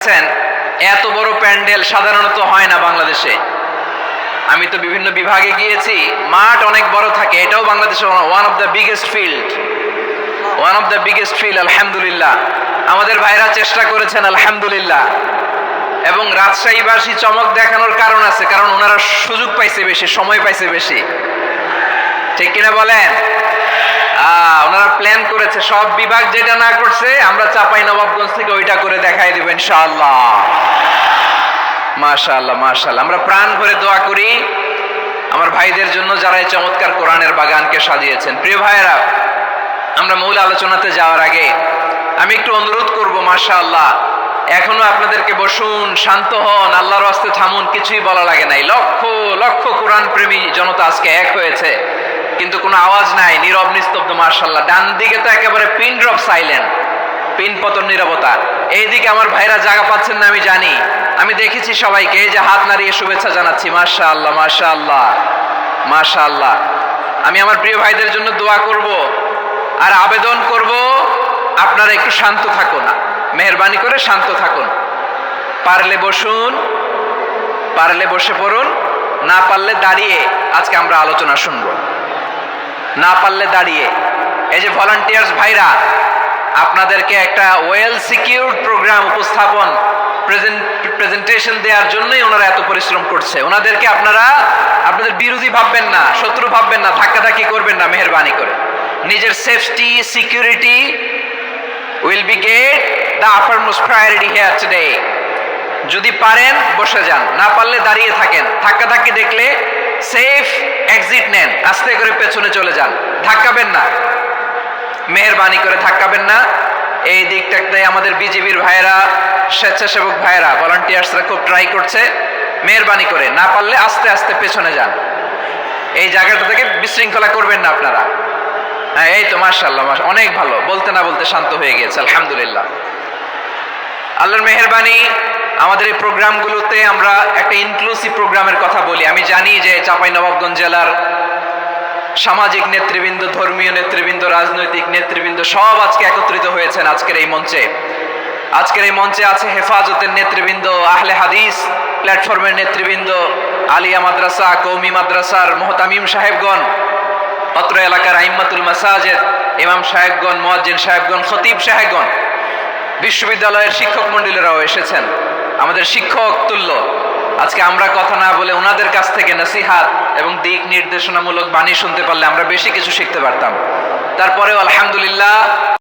দেখছেন এত বড় প্যান্ডেল সাধারণত হয় না বাংলাদেশে। আমি তো বিভিন্ন বিভাগে গিয়েছি, মাঠ অনেক বড় থাকে। এটাও বাংলাদেশের one of the biggest field. আলহামদুলিল্লাহ, আমাদের ভাইরা চেষ্টা করেছেন আলহামদুলিল্লাহ। এবং রাজশাহীবাসী চমক দেখানোর কারণ আছে, কারণ ওনারা সুযোগ পাইছে বেশি, সময় পাইছে বেশি, ঠিক কিনা বলেন? ওনারা প্ল্যান করেছে, সব বিভাগ যেটা না করছে আমরা চাঁপাইনবাবগঞ্জ থেকে ওইটা করে দেখাই দেব ইনশাআল্লাহ। মাশাআল্লাহ মাশাআল্লাহ, আমরা প্রাণ ভরে দোয়া করি আমার ভাইদের জন্য যারা এই চমৎকার কোরআনের বাগানকে সাজিয়েছেন। প্রিয় ভাইয়েরা, আমরা মূল আলোচনাতে যাওয়ার আগে আমি একটু অনুরোধ করব, মাশাআল্লাহ এখনো আপনাদেরকে বসুন, শান্ত হন, আল্লাহর রাস্তে থামুন, কিছুই বলা লাগে নাই। লক্ষ লক্ষ কোরআন প্রেমী জনতা আজকে এক হয়েছে, কিন্তু কোনো আওয়াজ নাই, নীরব নিস্তব্ধ। মাশাআল্লাহ, ডান দিকে তো একেবারে পিন ড্রপ সাইলেন্ট, পিন পতন নীরবতা। এইদিকে আমার ভাইরা জায়গা পাচ্ছেন না আমি জানি, আমি দেখেছি সবাইকে, এই যে হাত নাড়িয়ে শুভেচ্ছা জানাচ্ছি। মাশাআল্লাহ মাশাআল্লাহ মাশাআল্লাহ। আমি আমার প্রিয় ভাইদের জন্য দোয়া করব আর আবেদন করব, আপনারা একটু শান্ত থাকুন, মেহেরবানি করে শান্ত থাকুন। পারলে বসুন, পারলে বসে পড়ুন, না পারলে দাঁড়িয়ে আজকে আমরা আলোচনা শুনবো, না পারলে দাঁড়িয়ে। এই যে ভলান্টিয়ার্স ভাইরা, আপনাদেরকে একটা ওয়েল সিকিউরড প্রোগ্রাম উপস্থাপন প্রেজেন্টেশন দেওয়ার জন্যই ওনারা এত পরিশ্রম করছে। ওনাদেরকে আপনারা আপনাদের বিরোধী ভাববেন না, শত্রু ভাববেন না, ধাক্কাধাক্কি করবেন না, মেহেরবানি করে। নিজের safety security will be get the uppermost priority here today. যদি পারেন বসে যান, না পারলে দাঁড়িয়ে থাকেন। ধাক্কাধাক্কি দেখলে সেফ এক্সিট নেন, আস্তে করে পেছনে চলে যান, ধাক্কাবেন না, মেহেরবানি করে ধাক্কাবেন না। এই দিকটাতে আমাদের বিজেপির ভাইয়েরা, স্বেচ্ছাসেবক ভাইয়েরা, ভলান্টিয়ার্সরা খুব ট্রাই করছে। মেহেরবানি করে না পারলে আস্তে আস্তে পেছনে যান, এই জায়গাটা থেকে বিশৃঙ্খলা করবেন না আপনারা। হ্যাঁ, এই তো মাশাআল্লাহ, অনেক ভালো, বলতে না বলতে শান্ত হয়ে গেছে, আলহামদুলিল্লাহ। আল্লাহর মেহেরবানি, আমাদের এই প্রোগ্রামগুলোতে আমরা একটা ইনক্লুসিভ প্রোগ্রামের কথা বলি। আমি জানি যে চাঁপাইনবাবগঞ্জ জেলার সামাজিক নেতৃবৃন্দ, ধর্মীয় নেতৃবৃন্দ, রাজনৈতিক নেতৃবৃন্দ সব আজকে একত্রিত হয়েছেন আজকের এই মঞ্চে। আজকের এই মঞ্চে আছে হেফাজতের নেতৃবৃন্দ, আহলে হাদিস প্ল্যাটফর্মের নেতৃবৃন্দ, আলিয়া মাদ্রাসা, কওমি মাদ্রাসার মুহতামিম সাহেবগণ, অত্র এলাকার আইম্মাতুল মাসাজিদ, ইমাম সাহেবগণ, মুয়াজ্জিন সাহেবগণ, খতিব সাহেবগণ, বিশ্ববিদ্যালয়ের শিক্ষক মণ্ডলীরাও এসেছেন, আমাদের শিক্ষক তুল্য। আজকে আমরা কথা না বলে ওনাদের কাছ থেকে নসিহাত এবং দিক নির্দেশনামূলক বাণী শুনতে পারলে আমরা বেশি কিছু শিখতে পারতাম। তারপরেও আলহামদুলিল্লাহ